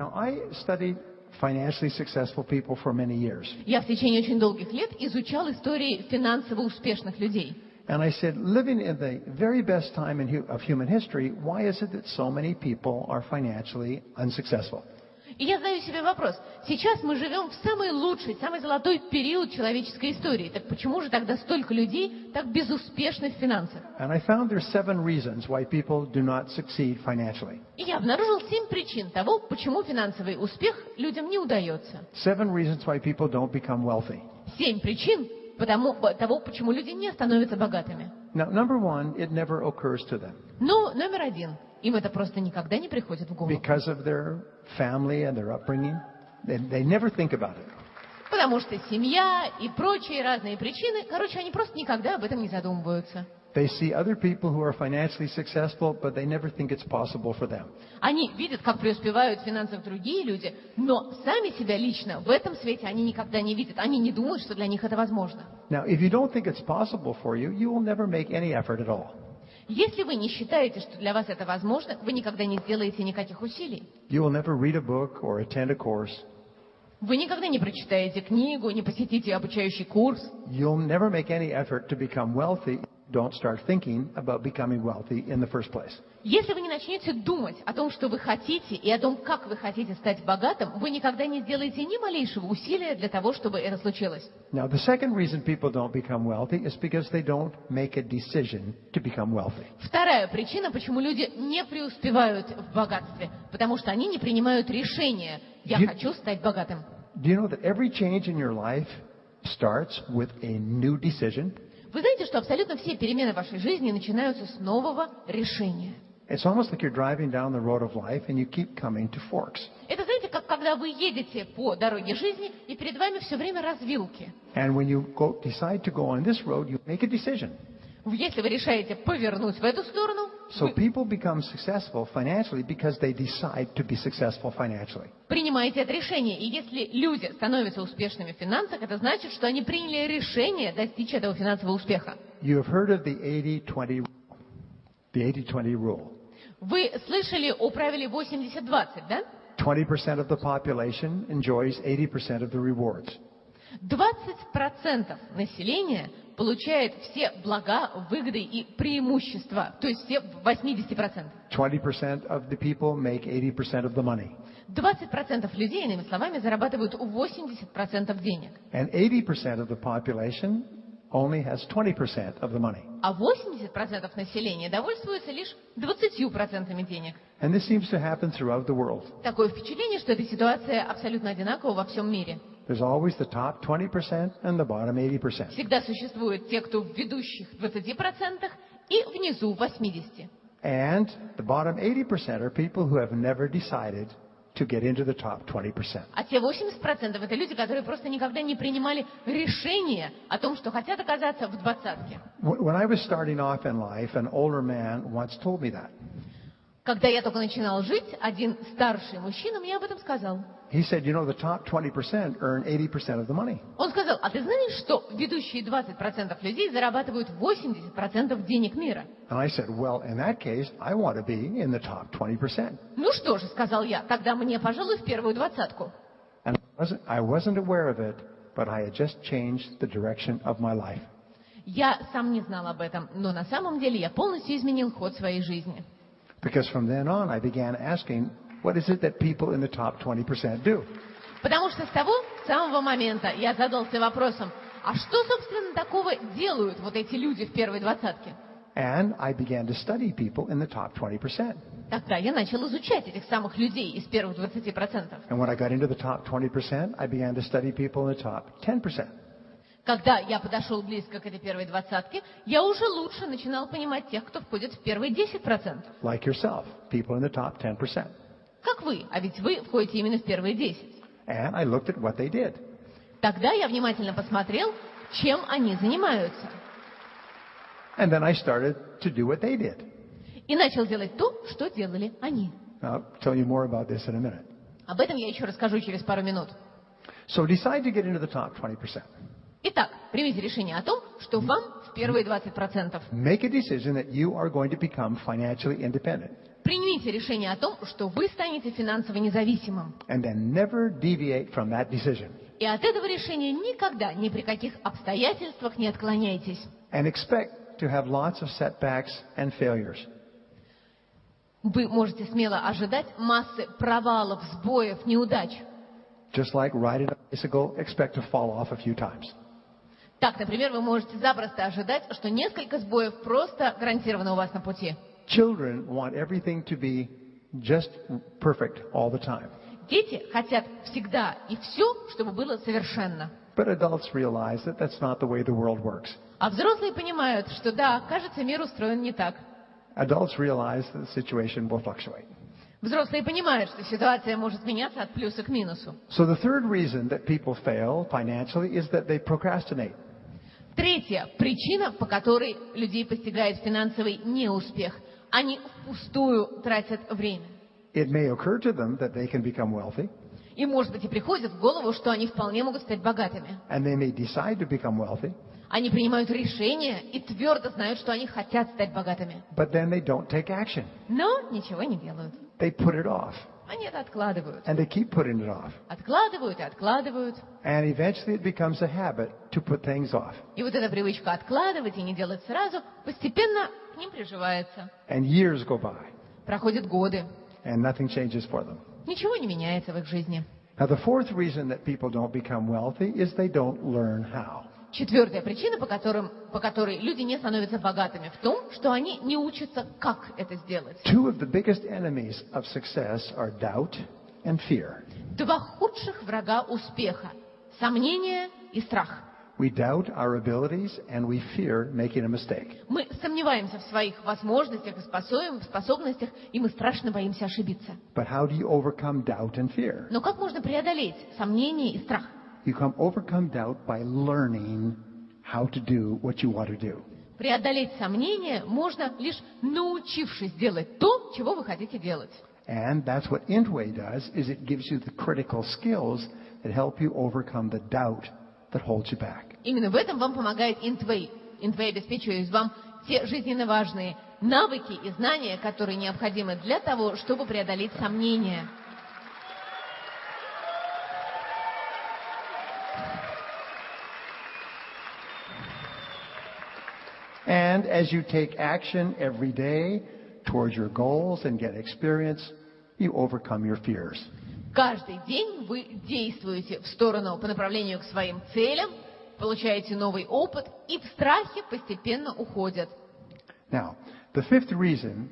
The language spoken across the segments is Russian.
Now, I studied financially successful people for many years. Я в течение очень долгих лет изучал истории финансово успешных людей. And I said, living in the very best time of human history, why is it that so many people are financially unsuccessful? И я задаю себе вопрос. Сейчас мы живем в самый лучший, самый золотой период человеческой истории. Так почему же тогда столько людей так безуспешны в финансах? And I found there's 7 reasons why people do not succeed financially. И я обнаружил 7 причин того, почему финансовый успех людям не удается. 7 reasons why people don't become wealthy. 7 причин того, почему люди не становятся богатыми. Now, number 1, it never occurs to them. Ну, номер 1. Им это просто никогда не приходит в голову. Because of their family and their upbringing, they never think about it. Потому что семья и прочие разные причины, короче, они просто никогда об этом не задумываются. They see other people who are financially successful, but they never think it's possible for them. Они видят, как преуспевают в финансах другие люди, но сами себя лично в этом свете они никогда не видят. Они не думают, что для них это возможно. Now, if you don't think it's possible for you, you will never make any effort at all. Если вы не считаете, что для вас это возможно, вы никогда не сделаете никаких усилий. You will never read a book or attend a course. Вы никогда не прочитаете книгу, не посетите обучающий курс. You'll never make any effort to become wealthy. Don't start thinking about becoming wealthy in the first place. Если вы не начнете думать о том, что вы хотите, и о том, как вы хотите стать богатым, вы никогда не сделаете ни малейшего усилия для того, чтобы это случилось. Now, the second reason people don't become wealthy is because they don't make a decision to become wealthy. Вторая причина, почему люди не преуспевают в богатстве, потому что они не принимают решения «я хочу стать богатым». Do you know that every change in your life starts with a new decision? Вы знаете, что абсолютно все перемены в вашей жизни начинаются с нового решения. It's almost like you're driving down the road of life and you keep coming to forks. Это, знаете, как когда вы едете по дороге жизни, и перед вами все время развилки. And when you decide to go on this road, you make a decision. Если вы решаете повернуть в эту сторону, So people become successful financially because they decide to be successful financially. принимаете это решение. И если люди становятся успешными в финансах, это значит, что они приняли решение достичь этого финансового успеха. You have heard of the 80-20 rule. Вы слышали о правиле 80-20, да? 20% of the population enjoys 80% of the rewards. 20% населения получает все блага, выгоды и преимущества, то есть все 80%. 20% of the people make 80% of the money. 20% людей, иными словами, зарабатывают 80% денег. And 80% of the population only has 20% of the money. А 80% населения довольствуются лишь 20% денег. And this seems to happen throughout the world. Такое впечатление, что эта ситуация абсолютно одинакова во всем мире. There's always the top 20% and the bottom 80%. Всегда существуют те, кто в ведущих 20% и внизу 80%. And the bottom 80% are people who have never decided to get into the top 20%. А те 80% это люди, которые просто никогда не принимали решение о том, что хотят оказаться в двадцатке. When I was starting off in life, an older man once told me that. Когда я только начинал жить, один старший мужчина мне об этом сказал. He said, you know, the top 20% earn 80% of the money. Он сказал, а ты знаешь, что ведущие 20% людей зарабатывают 80% денег мира? And I said, well, in that case, I want to be in the top 20%. Ну что же, сказал я, тогда мне, пожалуй, в первую двадцатку. And I wasn't aware of it, but I had just changed the direction of my life. Я сам не знал об этом, но на самом деле я полностью изменил ход своей жизни. Because from then on, I began asking, what is it that people in the top 20% do? Потому что с того самого момента я задался вопросом, а что, собственно, такого делают вот эти люди в первой двадцатке? And I began to study people in the top 20%. Тогда я начал изучать этих самых людей из первых 20%. And when I got into the top 20%, I began to study people in the top 10%. Когда я подошел близко к этой первой двадцатке, я уже лучше начинал понимать тех, кто входит в первые 10%. Like yourself, people in the top 10%. Как вы, а ведь вы входите именно в первые 10. And I looked at what they did. Тогда я внимательно посмотрел, чем они занимаются. And then I started to do what they did. И начал делать то, что делали они. I'll tell you more about this in a minute. Об этом я еще расскажу через пару минут. So decide to get into the top 20%. Итак, примите решение о том, что вам в первые 20%. Make a decision that you are going to become financially independent. Примите решение о том, что вы станете финансово независимым. And then never deviate from that decision. И от этого решения никогда, ни при каких обстоятельствах не отклоняйтесь. And expect to have lots of setbacks and failures. Вы можете смело ожидать массы провалов, сбоев, неудач. Just like riding a bicycle, expect to fall off a few times. Так, например, вы можете запросто ожидать, что несколько сбоев просто гарантированы у вас на пути. Children want everything to be just perfect all the time. Дети хотят всегда и все, чтобы было совершенно. But adults realize that that's not the way the world works. А взрослые понимают, что да, кажется, мир устроен не так. Adults realize that the situation will fluctuate. Взрослые понимают, что ситуация может меняться от плюса к минусу. So the third reason that people fail financially is that they procrastinate. Третья причина, по которой людей постигает финансовый неуспех. Они впустую тратят время. It may occur to them that they can become wealthy, И, может быть, и приходит в голову, что они вполне могут стать богатыми. and they may decide to become wealthy, Они принимают решения и твердо знают, что они хотят стать богатыми. but then they don't take action. Но ничего не делают. They put it off, Они это откладывают. and they keep putting it off. Откладывают и откладывают. And eventually it becomes a habit to put things off. И вот эта привычка откладывать и не делать сразу постепенно к ним приживается. And years go by, Проходят годы. and nothing changes for them. Ничего не меняется в их жизни. Now, the fourth reason that people don't become wealthy is they don't learn how. Четвертая причина, по которой люди не становятся богатыми, в том, что они не учатся, как это сделать. Two of the biggest enemies of success are doubt and fear. Два худших врага успеха – сомнение и страх. We doubt our abilities and we fear making a mistake. Мы сомневаемся в своих возможностях и способностях, и мы страшно боимся ошибиться. But how do you overcome doubt and fear? Но как можно преодолеть сомнение и страх? You can overcome doubt by learning how to do what you want to do. Преодолеть сомнение можно лишь научившись делать то, чего вы хотите делать. And that's what Intway does, is it gives you the critical skills that help you overcome the doubt that holds you back. Именно в этом вам помогает Intway. Intway обеспечивает вам те жизненно важные навыки и знания, которые необходимы для того, чтобы преодолеть сомнения. And as you take action every day towards your goals and get experience, you overcome your fears. Каждый день вы действуете в сторону по направлению к своим целям, получаете новый опыт, и в страхе постепенно уходят. Now, the fifth reason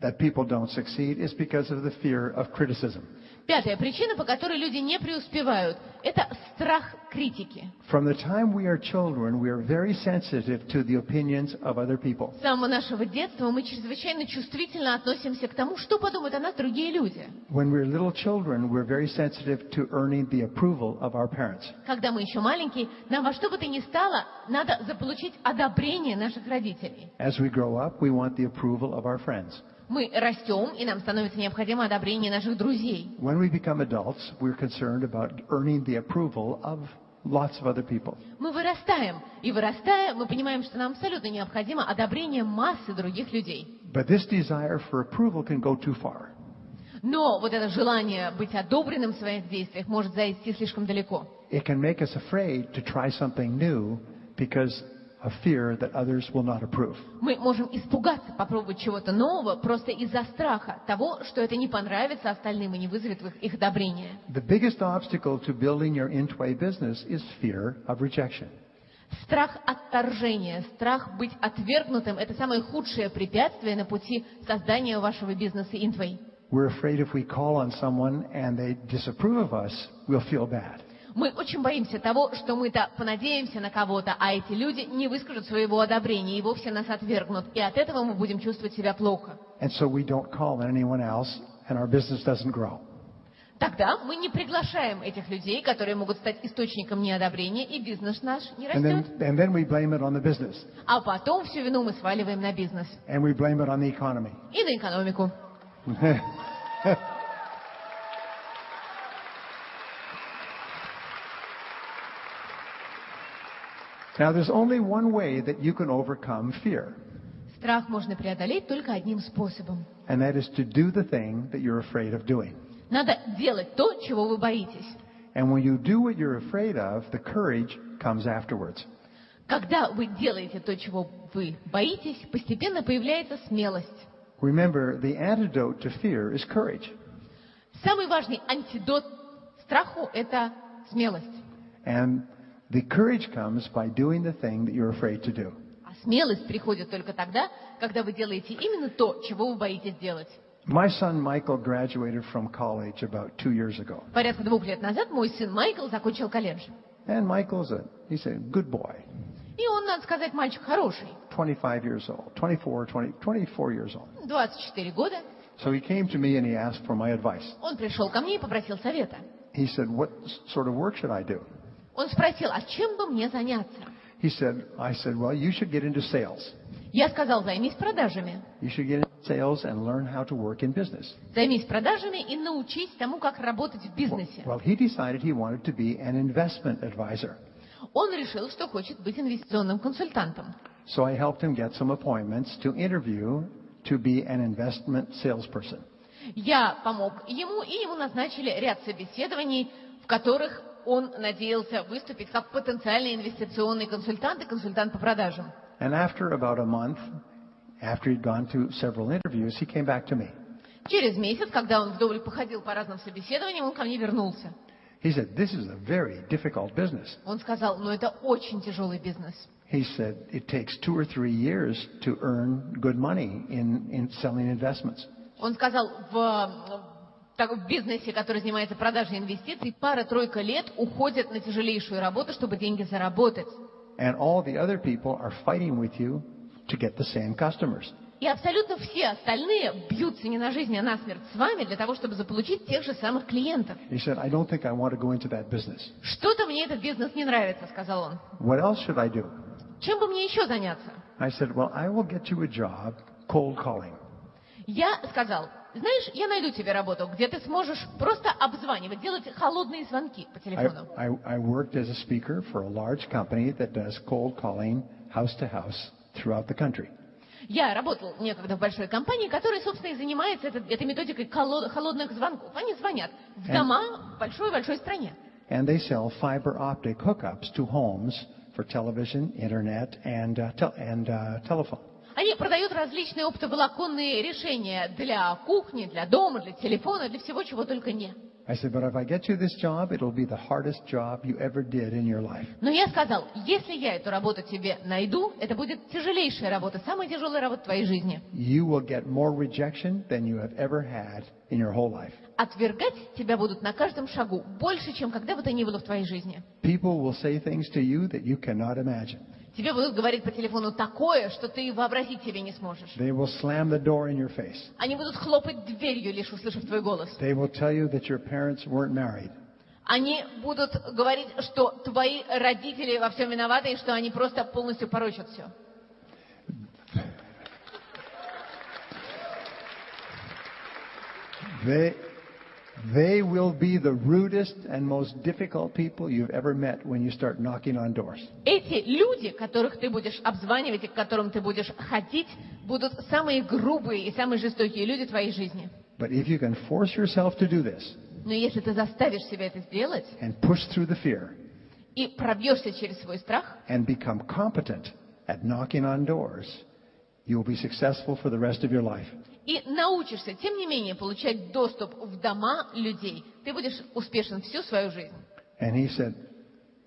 that people don't succeed is because of the fear of criticism. Пятая причина, по которой люди не преуспевают, это страх критики. From the time we are children, we are very sensitive to the opinions of other people. С самого нашего детства мы чрезвычайно чувствительно относимся к тому, что подумают о нас другие люди. When we're little children, we're very sensitive to earning the approval of our parents. Когда мы еще маленькие, нам во что бы то ни стало, надо заполучить одобрение наших родителей. As we grow up, we want the approval of our friends. Мы растем, и нам становится необходимо одобрение наших друзей. When we become adults, we're concerned about earning the approval of lots of other people. Мы вырастаем, и вырастая, мы понимаем, что нам абсолютно необходимо одобрение массы других людей. But this desire for approval can go too far. Но вот это желание быть одобренным в своих действиях может зайти слишком далеко. It can make us afraid to try something new because of fear that others will not approve. Мы можем испугаться попробовать чего-то нового просто из-за страха того, что это не понравится остальным и не вызовет их одобрения. The biggest obstacle to building your Intway business is fear of rejection. Страх отторжения, страх быть отвергнутым – это самое худшее препятствие на пути создания вашего бизнеса Intway. We're afraid if we call on someone and they disapprove of us, we'll feel bad. Мы очень боимся того, что мы-то понадеемся на кого-то, а эти люди не выскажут своего одобрения и вовсе нас отвергнут. И от этого мы будем чувствовать себя плохо. And so we don't call on anyone else, and our business doesn't grow. Тогда мы не приглашаем этих людей, которые могут стать источником неодобрения, и бизнес наш не And растет. then we blame it on the business. А потом всю вину мы сваливаем на бизнес And we blame it on the economy. и на экономику. Now, there's only one way that you can overcome fear. С Страх можно преодолеть только одним способом. And that is to do the thing that you're afraid of doing. Надо делать то, чего вы боитесь. And when you do what you're afraid of, the courage comes afterwards. Когда вы делаете то, чего вы боитесь, постепенно появляется смелость. Remember, the antidote to fear is courage. Самый важный антидот страху – это смелость. And the courage comes by doing the thing that you're afraid to do. А смелость приходит только тогда, когда вы делаете именно то, чего вы боитесь делать. My son Michael graduated from college about 2 years ago. Порядка 2 лет назад мой сын Майкл закончил колледж. And he's a good boy. И он, надо сказать, мальчик хороший. 25 years old, 24 years old. 24 года. So he came to me and he asked for my advice. Он пришел ко мне и попросил совета. He said, what sort of work should I do? Он спросил, а чем бы мне заняться? I said, well, you should get into sales. Я сказал, займись продажами. You should get into sales and learn how to work in business. Займись продажами и научись тому, как работать в бизнесе. Well, he decided he wanted to be an investment advisor. Он решил, что хочет быть инвестиционным консультантом. So I helped him get some appointments to interview to be an investment salesperson. Я помог ему, и ему назначили ряд собеседований, в которых он надеялся выступить как потенциальный инвестиционный консультант и консультант по продажам. And after about a month, after he'd gone to several interviews, he came back to me. Через месяц, когда он вдоволь походил по разным собеседованиям, он ко мне вернулся. He said, this is a very difficult business. Он сказал, это очень тяжелый бизнес. He said, it takes 2 or 3 years to earn good money in selling investments. Он сказал, в бизнесе, который занимается продажей инвестиций, 2-3 лет уходят на тяжелейшую работу, чтобы деньги заработать. And all the other people are fighting with you to get the same customers. И абсолютно все остальные бьются не на жизнь, а на смерть с вами для того, чтобы заполучить тех же самых клиентов. He said, I don't think I want to go into that business. Что-то мне этот бизнес не нравится, сказал он. What else should I do? Чем бы мне еще заняться? I said, well, I will get you a job cold calling. Я сказал, знаешь, я найду тебе работу, где ты сможешь просто обзванивать, делать холодные звонки по телефону. I worked as a speaker for a large company that does cold calling house to house throughout the country. Я работал некогда в большой компании, которая, собственно, и занимается этой методикой холодных звонков. Они звонят в дома в большой-большой стране. And they sell fiber optic hookups to homes for television, internet, and telephone. Они продают различные оптоволоконные решения для кухни, для дома, для телефона, для всего, чего только не. I said, but if I get you this job, it'll be the hardest job you ever did in your life. Но я сказал, если я эту работу тебе найду, это будет тяжелейшая работа, самая тяжелая работа в твоей жизни. You will get more rejection than you have ever had in your whole life. Отвергать тебя будут на каждом шагу больше, чем когда бы то ни было в твоей жизни. People will say things to you that you cannot imagine. Тебе будут говорить по телефону такое, что ты вообразить себе не сможешь. They will slam the door in your face. Они будут хлопать дверью, лишь услышав твой голос. They will tell you that your parents weren't married. Они будут говорить, что твои родители во всем виноваты, и что они просто полностью порочат все. They will be the rudest and most difficult people you've ever met when you start knocking on doors. Эти люди, которых ты будешь обзванивать и к которым ты будешь ходить, будут самые грубые и самые жестокие люди твоей жизни. But if you can force yourself to do this, но если ты заставишь себя это сделать, and push through the fear, и пробьешься через свой страх, and become competent at knocking on doors, you will be successful for the rest of your life. И научишься, тем не менее, получать доступ в дома людей, ты будешь успешен всю свою жизнь. And he said,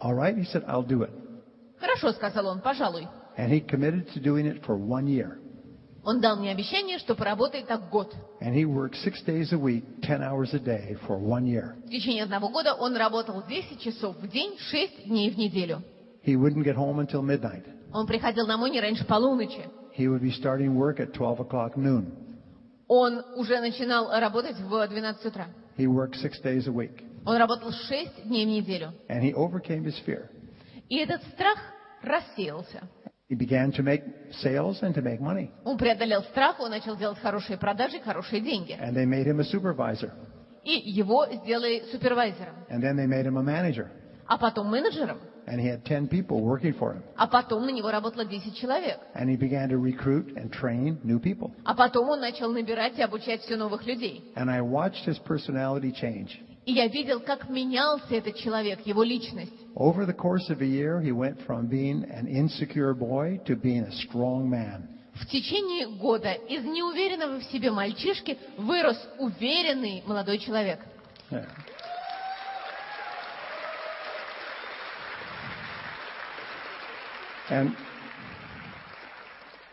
all right, he said, I'll do it. Хорошо, сказал он, пожалуй. And he committed to doing it for 1 year. Он дал мне обещание, что поработает так год. And he worked 6 days a week, 10 hours a day for 1 year. В течение 1 года он работал 10 часов в день, 6 дней в неделю. He wouldn't get home until midnight. Он приходил домой не раньше полуночи. He would be starting work at 12 o'clock noon. Он уже начинал работать в 12 утра. He worked 6 days a week. Он работал 6 дней в неделю. And he overcame his fear. И этот страх рассеялся. He began to make sales and to make money. Он преодолел страх, он начал делать хорошие продажи, хорошие деньги. And they made him a supervisor. И его сделали супервайзером. And then they made him a manager. А потом менеджером. And he had 10 people working for him. А потом на него работало 10 человек. And he began to recruit and train new people. А потом он начал набирать и обучать все новых людей. And I watched his personality change. И я видел, как менялся этот человек, его личность. Over the course of a year, he went from being an insecure boy to being a strong man. В течение года из неуверенного в себе мальчишки вырос уверенный молодой человек. Yeah. And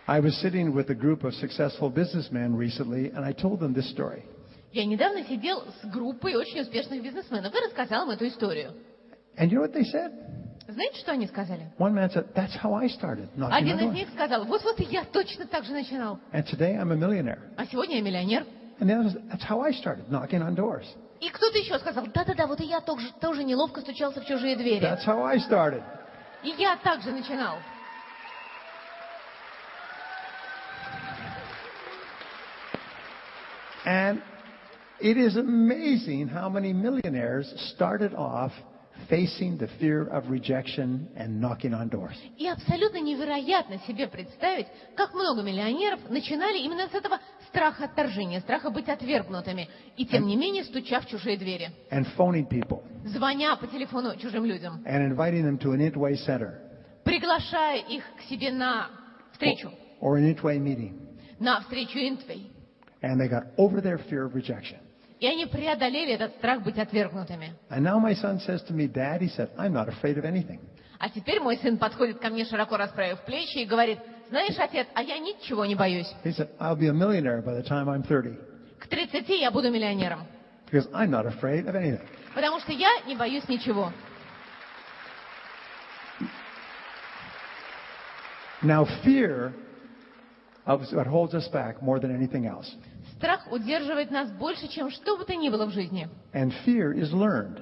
I was sitting with a group of successful businessmen recently, and I told them this story. Я недавно сидел с группой очень успешных бизнесменов и рассказал им эту историю. And you know what they said? Знаете, что они сказали? One man said, "That's how I started, knocking Один on из doors. них сказал, вот и я точно так же начинал. And today I'm a millionaire." А сегодня я миллионер. And the other said, "That's how I started, knocking on doors." И кто-то еще сказал, да-да-да, вот и я тоже неловко стучался в чужие двери. That's how I started. И я также начинал. And it is amazing how many millionaires started off facing the fear of rejection and knocking on doors. И абсолютно невероятно себе представить, как много миллионеров начинали именно с этого страха отторжения, страха быть отвергнутыми, и тем не менее стуча в чужие двери, And phoning people. звоня по телефону чужим людям, And inviting them to an Intway center. приглашая их к себе на встречу, Or an Intway meeting. на встречу Интвей. And they got over their fear of rejection. И они преодолели этот страх быть отвергнутыми. And now my son says to me, "Dad," he said, "I'm not afraid of anything." А теперь мой сын подходит ко мне, широко расправив плечи, и говорит, знаешь, отец, а я ничего не боюсь. He said, "I'll be a millionaire by the time I'm 30. К 30 я буду миллионером, Because I'm not afraid of anything." потому что я не боюсь ничего. Now fear is what holds us back more than anything else. Страх удерживает нас больше, чем что бы то ни было в жизни. And fear is learned.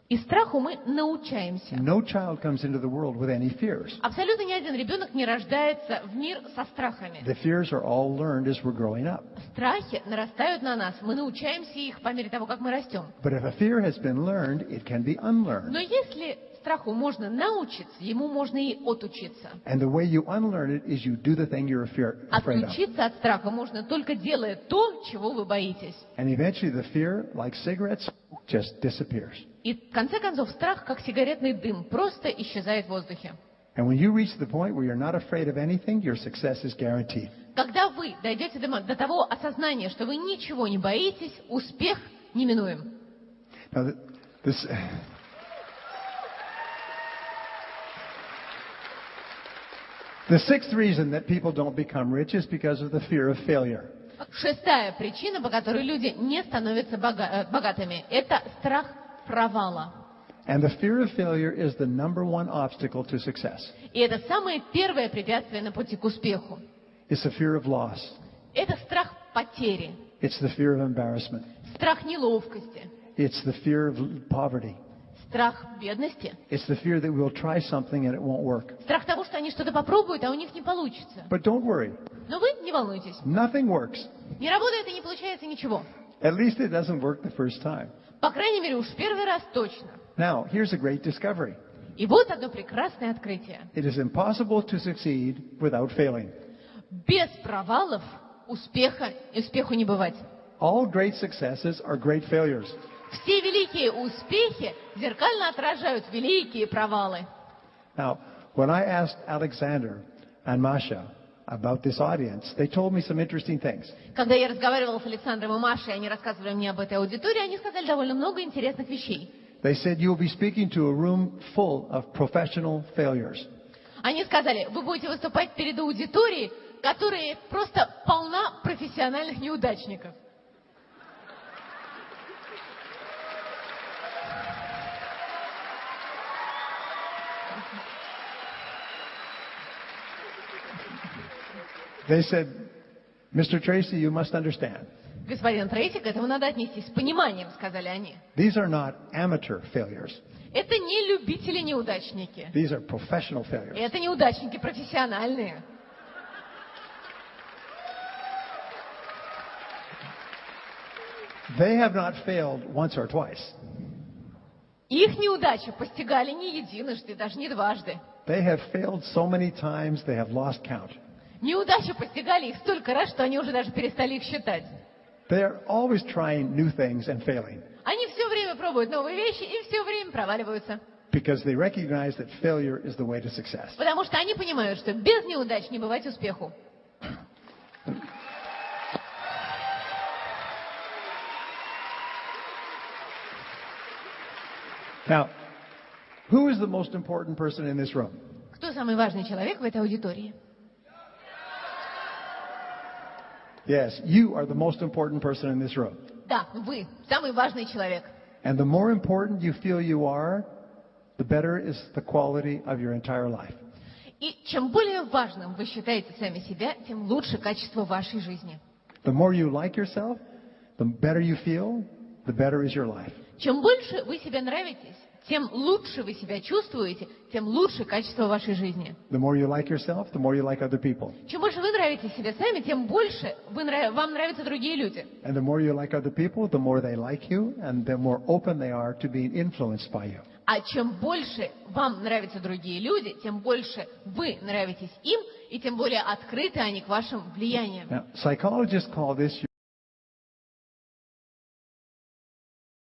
И страху мы научаемся. No child comes into the world with any fears. Абсолютно ни один ребенок не рождается в мир со страхами. The fears are all learned as we're growing up. Страхи нарастают на нас, мы научаемся их по мере того, как мы растем. But if a fear has been learned, it can be unlearned. Но если страху можно научиться, ему можно и отучиться. And the way you unlearn it is you do the thing you're afraid of. Отучиться от страха можно только делая то, чего вы боитесь. And eventually the fear, like cigarettes, just disappears. И в конце концов страх, как сигаретный дым, просто исчезает в воздухе. And when you reach the point where you're not afraid of anything, your success is guaranteed. Когда вы дойдете до того осознания, что вы ничего не боитесь, успех неминуем. Now, the sixth reason that people don't become rich is because of the fear of failure. Шестая причина, по которой люди не становятся богатыми, это страх провала. And the fear of failure is the number one obstacle to success. И это самое первое препятствие на пути к успеху. It's the fear of loss. Это страх потери, It's the fear of embarrassment. страх неловкости, It's the fear of poverty. страх бедности, It's the fear that we'll try something and it won't work. страх того, что они что-то попробуют, а у них не получится. But don't worry. Но вы не волнуйтесь. Nothing works. Не работает и не получается ничего. At least it doesn't work the first time. По крайней мере, уж в первый раз точно. Now, here's a great discovery. И вот одно прекрасное открытие. It is impossible to succeed without failing. Без провалов успеху не бывать. All great successes are great failures. Все великие успехи зеркально отражают великие провалы. Now, when I asked Alexander and Masha about this audience, they told me some interesting things. Когда я разговаривала с Александром и Машей, они рассказывали мне об этой аудитории, они сказали довольно много интересных вещей. They said you will be speaking to a room full of professional failures. Они сказали, вы будете выступать перед аудиторией, которая просто полна профессиональных неудачников. They said, "Mr. Tracy, you must understand. Господин Трейси, к этому надо отнестись с пониманием, сказали они. These are not amateur failures. Это не любители-неудачники. These are professional failures." Это неудачники профессиональные. They have not failed once or twice. Их неудачи постигали не единожды, даже не дважды. They have failed so many times they have lost count. Неудачи постигали их столько раз, что они уже даже перестали их считать. They are always trying new things and failing Они все время пробуют новые вещи и все время проваливаются. because they recognize that failure is the way to success. Потому что они понимают, что без неудач не бывать успеху. Now, who is the most important person in this room? Кто самый важный человек в этой аудитории? Yes, you are the most important person in this room. Да, вы самый важный человек. And the more important you feel you are, the better is the quality of your entire life. И чем более важным вы считаете сами себя, тем лучше качество вашей жизни. The more you like yourself, the better you feel, the better is your life. Чем больше вы себе нравитесь, тем лучше вы себя чувствуете, тем лучше качество вашей жизни. The more you like yourself, the more you like other people. Чем больше вы нравитесь себе сами, тем больше вам нравятся другие люди. And the more you like other people, the more they like you, and the more open they are to being influenced by you. А чем больше вам нравятся другие люди, тем больше вы нравитесь им, и тем более открыты они к вашим влияниям. Now, psychologists call this